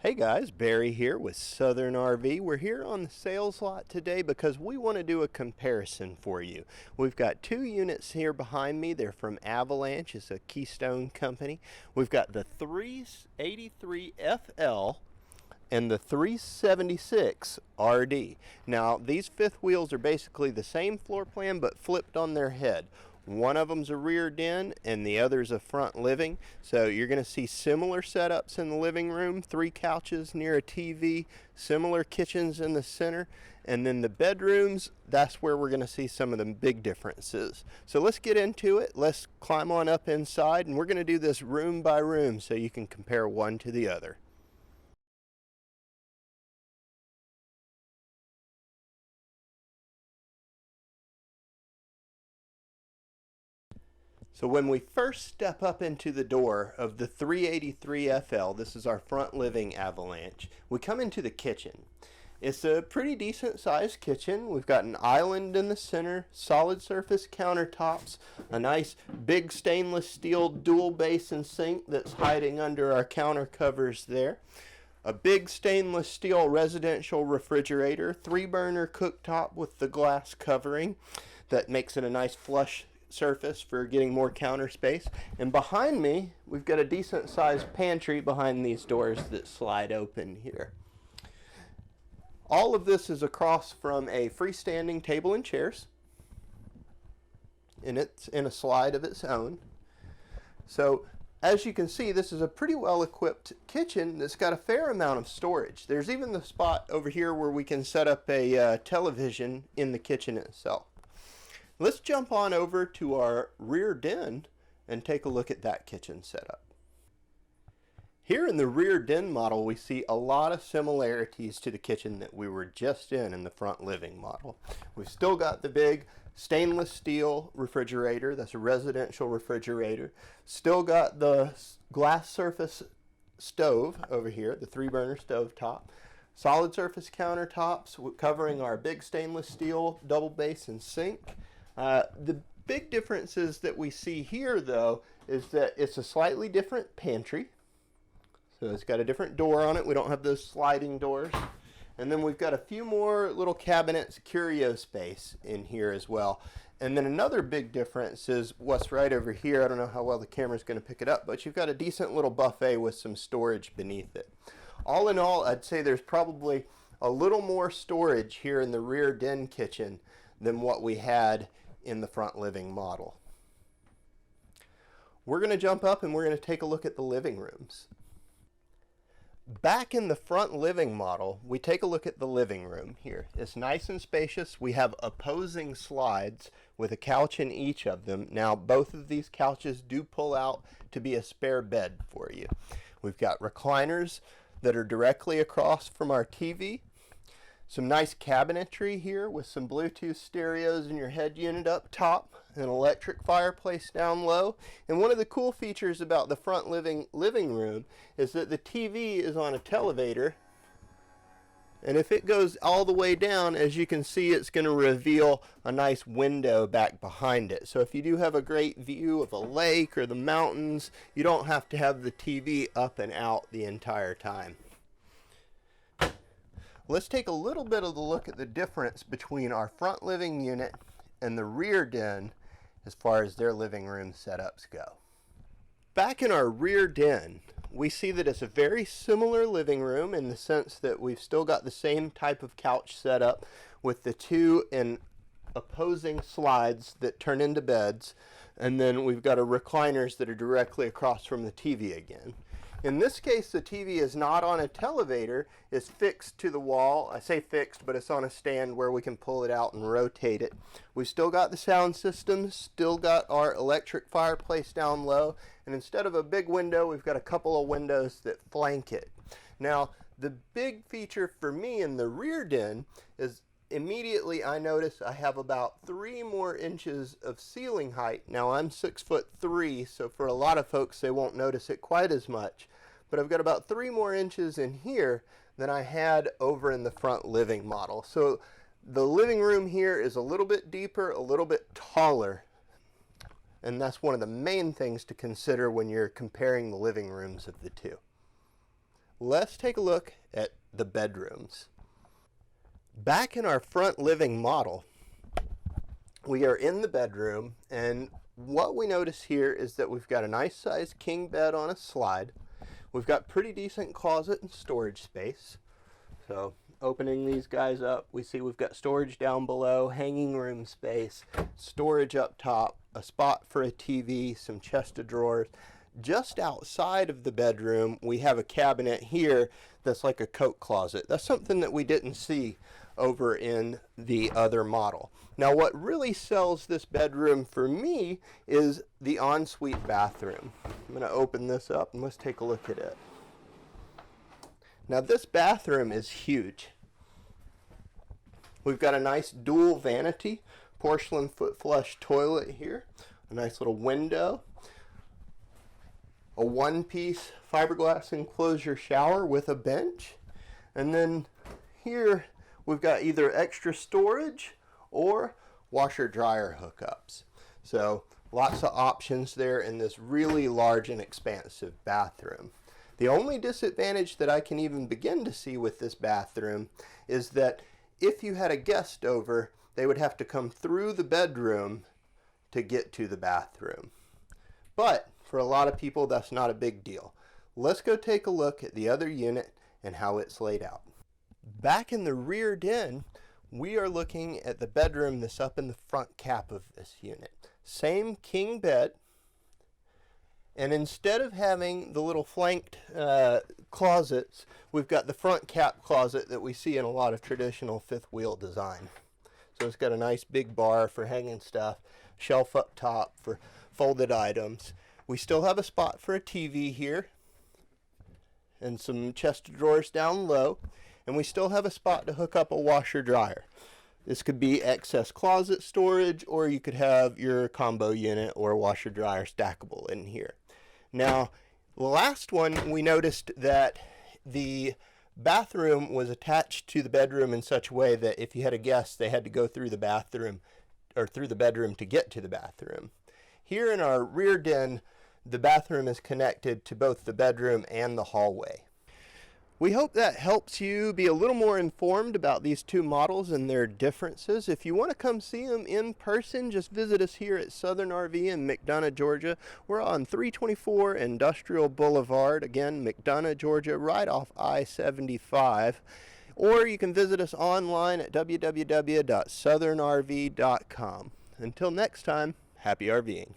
Hey guys, Barry here with Southern RV. We're here on the sales lot today because we want to do a comparison for you. We've got two units here behind me. They're from Avalanche. It's a Keystone company. We've got the 383 FL and the 376 RD. Now, these fifth wheels are basically the same floor plan but flipped on their head. One of them's a rear den and the other's a front living. So you're going to see similar setups in the living room, 3 couches near a TV, similar kitchens in the center, and then the bedrooms, that's where we're going to see some of the big differences. So let's get into it. Let's climb on up inside, and we're going to do this room by room so you can compare one to the other. So when we first step up into the door of the 383 FL, this is our front living Avalanche, we come into the kitchen. It's a pretty decent sized kitchen. We've got an island in the center, solid surface countertops, a nice big stainless steel dual basin sink that's hiding under our counter covers there. A big stainless steel residential refrigerator, 3-burner cooktop with the glass covering that makes it a nice flush surface for getting more counter space. And behind me, we've got a decent sized pantry behind these doors that slide open here. All of this is across from a freestanding table and chairs, and it's in a slide of its own. So as you can see, this is a pretty well equipped kitchen that's got a fair amount of storage. There's even the spot over here where we can set up a television in the kitchen itself. Let's jump on over to our rear den and take a look at that kitchen setup. Here in the rear den model, we see a lot of similarities to the kitchen that we were just in the front living model. We've still got the big stainless steel refrigerator. That's a residential refrigerator. Still got the glass surface stove over here, the 3-burner stove top. Solid surface countertops covering our big stainless steel double basin sink. The big differences that we see here, though, is that it's a slightly different pantry. So it's got a different door on it. We don't have those sliding doors. And then we've got a few more little cabinets, curio space in here as well. And then another big difference is what's right over here. I don't know how well the camera's going to pick it up, but you've got a decent little buffet with some storage beneath it. All in all, I'd say there's probably a little more storage here in the rear den kitchen than what we had in the front living model. We're going to jump up and we're going to take a look at the living rooms. Back in the front living model, we take a look at the living room here. It's nice and spacious. We have opposing slides with a couch in each of them. Now, both of these couches do pull out to be a spare bed for you. We've got recliners that are directly across from our TV. Some nice cabinetry here with some Bluetooth stereos in your head unit up top, an electric fireplace down low. And one of the cool features about the front living room is that the TV is on a televator. And if it goes all the way down, as you can see, it's going to reveal a nice window back behind it. So if you do have a great view of a lake or the mountains, you don't have to have the TV up and out the entire time. Let's take a little bit of a look at the difference between our front living unit and the rear den as far as their living room setups go. Back in our rear den, we see that it's a very similar living room in the sense that we've still got the same type of couch setup with the 2 opposing slides that turn into beds, and then we've got our recliners that are directly across from the TV again. In this case, the TV is not on a televator, it's fixed to the wall. I say fixed, but it's on a stand where we can pull it out and rotate it. We've still got the sound system, still got our electric fireplace down low, and instead of a big window, we've got a couple of windows that flank it. Now, the big feature for me in the rear den is immediately I notice I have about 3 more inches of ceiling height. Now I'm 6'3", so for a lot of folks they won't notice it quite as much. But I've got about 3 more inches in here than I had over in the front living model. So the living room here is a little bit deeper, a little bit taller. And that's one of the main things to consider when you're comparing the living rooms of the two. let's take a look at the bedrooms. Back in our front living model, we are in the bedroom, and what we notice here is that we've got a nice sized king bed on a slide. We've got pretty decent closet and storage space. So opening these guys up, we see we've got storage down below, hanging room space, storage up top, a spot for a TV, some chest of drawers. Just outside of the bedroom, we have a cabinet here that's like a coat closet. That's something that we didn't see over in the other model. Now, what really sells this bedroom for me is the ensuite bathroom. I'm going to open this up and let's take a look at it. Now, this bathroom is huge. We've got a nice dual vanity, porcelain foot flush toilet here, a nice little window, a one-piece fiberglass enclosure shower with a bench, and then here we've got either extra storage or washer dryer hookups. So lots of options there in this really large and expansive bathroom. The only disadvantage that I can even begin to see with this bathroom is that if you had a guest over, they would have to come through the bedroom to get to the bathroom. But for a lot of people, that's not a big deal. Let's go take a look at the other unit and how it's laid out. Back in the rear den, we are looking at the bedroom that's up in the front cap of this unit. Same king bed, and instead of having the little flanked closets, we've got the front cap closet that we see in a lot of traditional fifth wheel design. So it's got a nice big bar for hanging stuff, shelf up top for folded items. We still have a spot for a TV here, and some chest of drawers down low. And we still have a spot to hook up a washer dryer. This could be excess closet storage, or you could have your combo unit or washer dryer stackable in here. Now, the last one, we noticed that the bathroom was attached to the bedroom in such a way that if you had a guest, they had to go through the bathroom or through the bedroom to get to the bathroom. Here in our rear den, the bathroom is connected to both the bedroom and the hallway. We hope that helps you be a little more informed about these two models and their differences. If you want to come see them in person, just visit us here at Southern RV in McDonough, Georgia. We're on 324 Industrial Boulevard, again, McDonough, Georgia, right off I-75. Or you can visit us online at www.southernrv.com. Until next time, happy RVing.